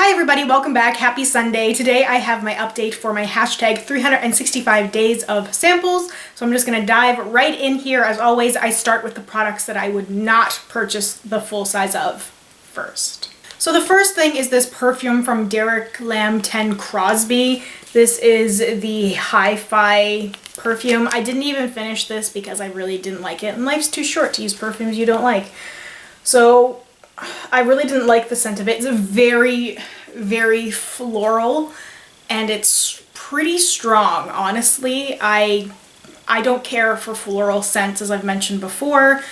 Hi everybody, welcome back. Happy Sunday. Today I have my update for my hashtag 365 days of samples. So I'm just going to dive right in here. As always, I start with the products that I would not purchase the full size of first. So the first thing is this perfume from Derek Lam 10 Crosby. This is the Hi-Fi perfume. I didn't even finish this because I really didn't like it. And life's too short to use perfumes you don't like. So I really didn't like the scent of it. It's a very, very floral and it's pretty strong, honestly. I don't care for floral scents, as I've mentioned before,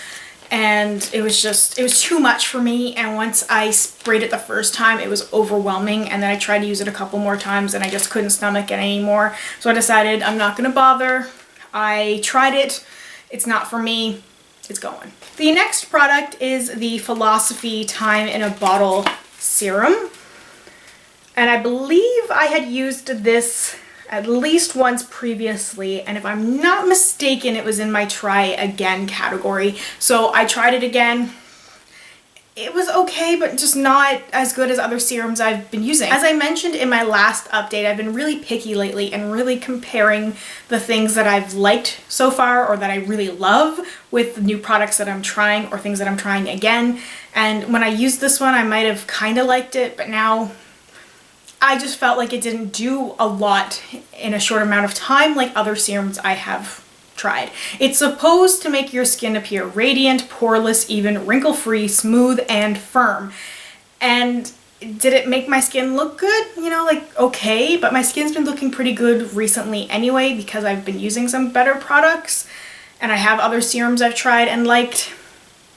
and it was too much for me. And once I sprayed it the first time, it was overwhelming, and then I tried to use it a couple more times and I just couldn't stomach it anymore. So I decided I'm not gonna bother. I tried it, it's not for me. It's going. The next product is the Philosophy Time in a Bottle Serum. And I believe I had used this at least once previously, and if I'm not mistaken, it was in my try again category. So I tried it again. It was okay, but just not as good as other serums I've been using. As I mentioned in my last update, I've been really picky lately and really comparing the things that I've liked so far or that I really love with the new products that I'm trying or things that I'm trying again. And when I used this one, I might have kind of liked it, but now I just felt like it didn't do a lot in a short amount of time like other serums I have tried. It's supposed to make your skin appear radiant, poreless, even, wrinkle-free, smooth, and firm. And did it make my skin look good? You know, like, okay, but my skin's been looking pretty good recently anyway because I've been using some better products and I have other serums I've tried and liked.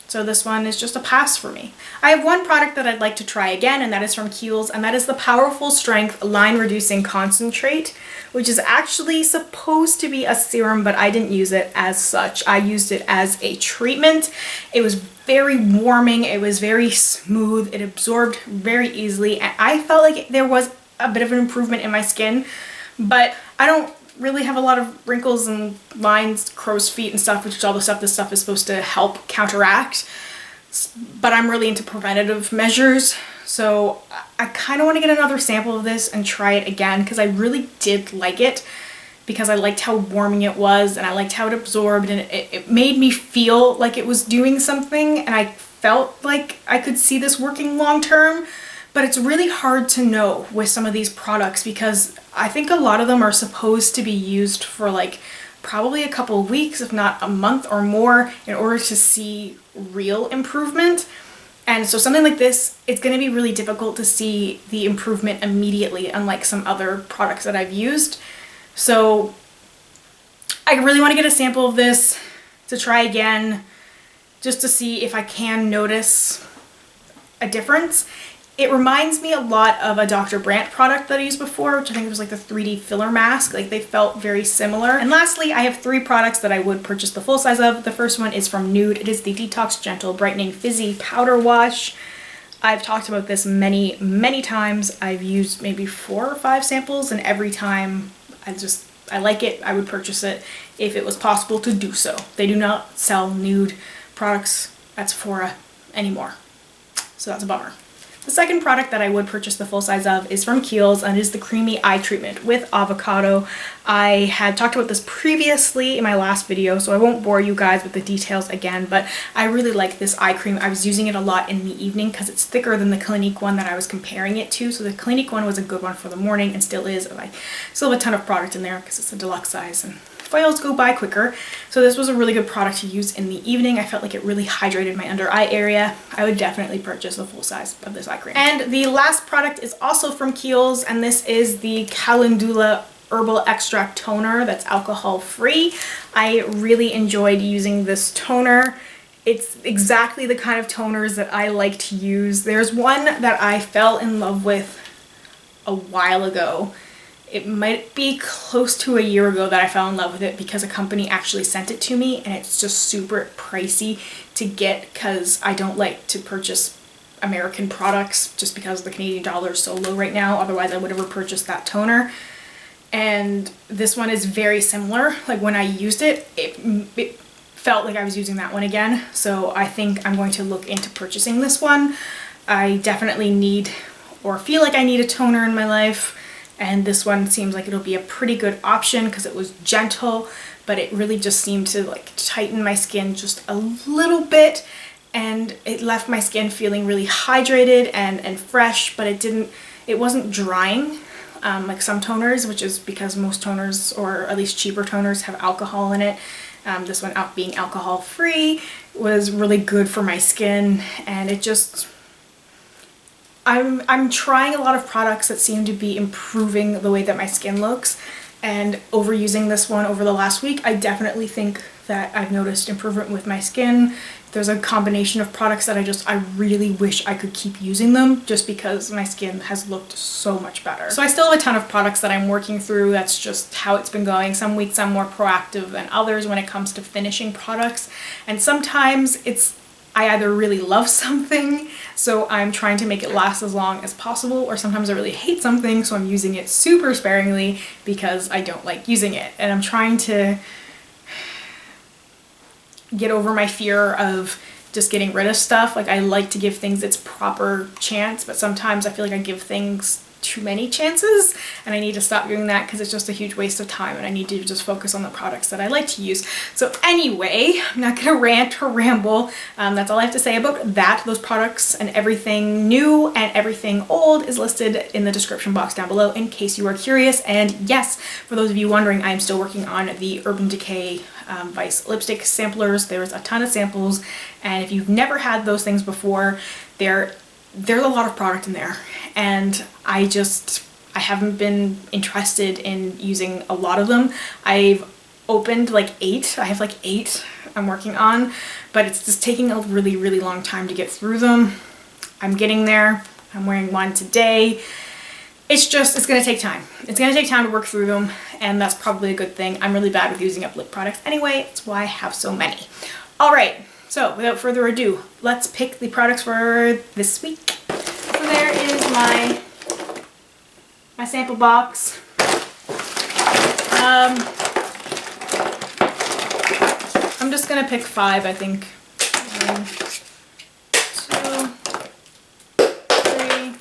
So this one is just a pass for me. I have one product that I'd like to try again, and that is from Kiehl's, and that is the Powerful Strength Line Reducing Concentrate, which is actually supposed to be a serum, but I didn't use it as such. I used it as a treatment. It was very warming, it was very smooth, it absorbed very easily, and I felt like there was a bit of an improvement in my skin, but I don't really have a lot of wrinkles and lines, crow's feet and stuff, which is all the stuff this stuff is supposed to help counteract. But I'm really into preventative measures, so I kind of want to get another sample of this and try it again because I really did like it because I liked how warming it was and I liked how it absorbed, and it made me feel like it was doing something, and I felt like I could see this working long term. But it's really hard to know with some of these products because I think a lot of them are supposed to be used for like probably a couple of weeks, if not a month or more, in order to see real improvement. And so something like this, it's going to be really difficult to see the improvement immediately, unlike some other products that I've used. So I really want to get a sample of this to try again, just to see if I can notice a difference. It reminds me a lot of a Dr. Brandt product that I used before, which I think was like the 3D filler mask. Like, they felt very similar. And lastly, I have three products that I would purchase the full size of. The first one is from NUDE. It is the Detox Gentle Brightening Fizzy Powder Wash. I've talked about this many, many times. I've used maybe 4 or 5 samples, and every time I like it. I would purchase it if it was possible to do so. They do not sell NUDE products at Sephora anymore, so that's a bummer. The second product that I would purchase the full size of is from Kiehl's, and it is the Creamy Eye Treatment with Avocado. I had talked about this previously in my last video, so I won't bore you guys with the details again, but I really like this eye cream. I was using it a lot in the evening because it's thicker than the Clinique one that I was comparing it to. So the Clinique one was a good one for the morning and still is. I still have a ton of product in there because it's a deluxe size and foils go by quicker. So this was a really good product to use in the evening. I felt like it really hydrated my under eye area. I would definitely purchase the full size of this eye cream. And the last product is also from Kiehl's, and this is the Calendula Herbal Extract Toner that's alcohol free. I really enjoyed using this toner. It's exactly the kind of toners that I like to use. There's one that I fell in love with a while ago. It might be close to a year ago that I fell in love with it because a company actually sent it to me, and it's just super pricey to get because I don't like to purchase American products just because the Canadian dollar is so low right now. Otherwise I would have purchased that toner. And this one is very similar. Like, when I used it, it felt like I was using that one again. So I think I'm going to look into purchasing this one. I definitely need or feel like I need a toner in my life. And this one seems like it'll be a pretty good option because it was gentle, but it really just seemed to like tighten my skin just a little bit, and it left my skin feeling really hydrated and fresh, but it wasn't drying like some toners, which is because most toners, or at least cheaper toners, have alcohol in it. This one, out being alcohol free, was really good for my skin, and it just, I'm trying a lot of products that seem to be improving the way that my skin looks, and overusing this one over the last week, I definitely think that I've noticed improvement with my skin. There's a combination of products that I really wish I could keep using them, just because my skin has looked so much better. So I still have a ton of products that I'm working through. That's just how it's been going. Some weeks I'm more proactive than others when it comes to finishing products, and sometimes I either really love something, so I'm trying to make it last as long as possible, or sometimes I really hate something, so I'm using it super sparingly because I don't like using it. And I'm trying to get over my fear of just getting rid of stuff. Like, I like to give things its proper chance, but sometimes I feel like I give things too many chances, and I need to stop doing that because it's just a huge waste of time, and I need to just focus on the products that I like to use. So anyway, I'm not gonna rant or ramble. That's all I have to say about that. Those products and everything new and everything old is listed in the description box down below in case you are curious. And yes, for those of you wondering, I am still working on the Urban Decay Vice Lipstick samplers. There's a ton of samples, and if you've never had those things before, there's a lot of product in there, and I haven't been interested in using a lot of them. I've opened like 8. I have like 8 I'm working on, but it's just taking a really, really long time to get through them. I'm getting there. I'm wearing one today. It's gonna take time. It's gonna take time to work through them, and that's probably a good thing. I'm really bad with using up lip products anyway. That's why I have so many. All right. So without further ado, let's pick the products for this week. So there is my sample box. I'm just gonna pick 5, I think. 1, 2, 3,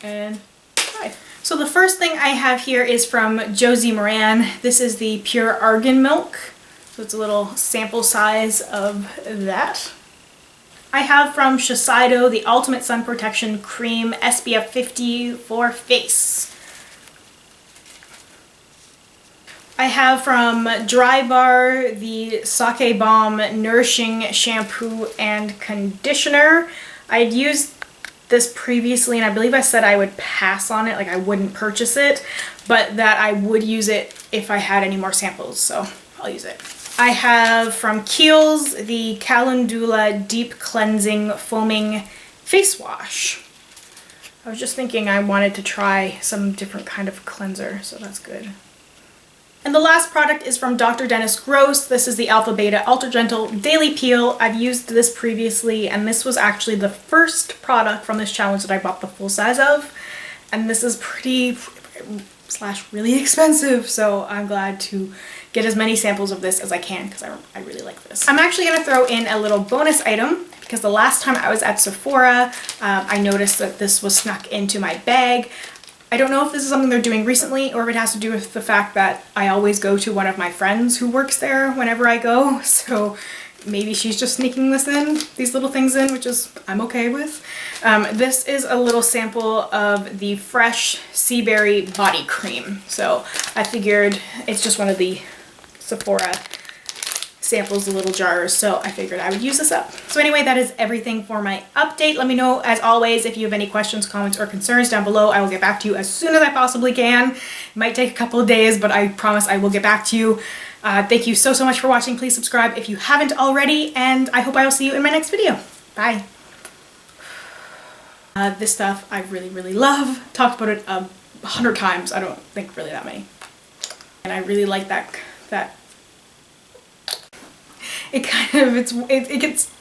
4, and 5. So the first thing I have here is from Josie Maran. This is the Pure Argan Milk. So it's a little sample size of that. I have from Shiseido the Ultimate Sun Protection Cream SPF 50 for face. I have from Drybar the Sake Balm Nourishing Shampoo and Conditioner. I had used this previously, and I believe I said I would pass on it, like I wouldn't purchase it, but that I would use it if I had any more samples, so I'll use it. I have from Kiehl's the Calendula Deep Cleansing Foaming Face Wash. I was just thinking I wanted to try some different kind of cleanser, so that's good. And the last product is from Dr. Dennis Gross. This is the Alpha Beta Ultra Gentle Daily Peel. I've used this previously, and this was actually the first product from this challenge that I bought the full size of. And this is pretty / really expensive, so I'm glad to get as many samples of this as I can because I really like this. I'm actually going to throw in a little bonus item because the last time I was at Sephora, I noticed that this was snuck into my bag. I don't know if this is something they're doing recently or if it has to do with the fact that I always go to one of my friends who works there whenever I go, so maybe she's just sneaking these little things in, which is I'm okay with. This is a little sample of the Fresh Sea Berry Body Cream. So I figured it's just one of the Sephora samples, the little jars, so I figured I would use this up. So anyway, that is everything for my update. Let me know, as always, if you have any questions, comments, or concerns down below. I will get back to you as soon as I possibly can. It might take a couple of days, but I promise I will get back to you. Thank you so much for watching. Please subscribe if you haven't already, and I hope I will see you in my next video. Bye. This stuff I really love. Talked about it 100 times. I don't think really that many. And I really like that it kind of, it gets